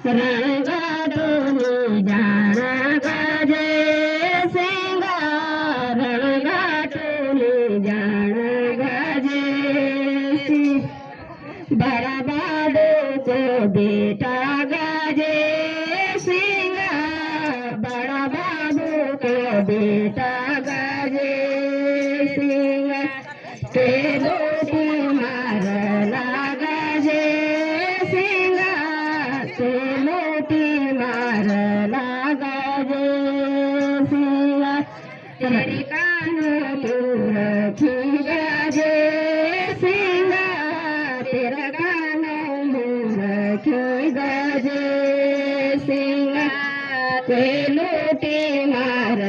रणगाडोली जाण गाजे सिंगार रणगाडोली जाण गाजे बड़ा बाबू को बेटा गाजे सिंगार बड़ा बाबू को बेटा गाजे सिंगार के लोटी मारला गाजे सिंगार के लोटी मारला गाजे सिंगार तेरी कानों तू रखी गाजे सिंगार तेरा कानों तू रखी गाजे सिंगार के लोटी मार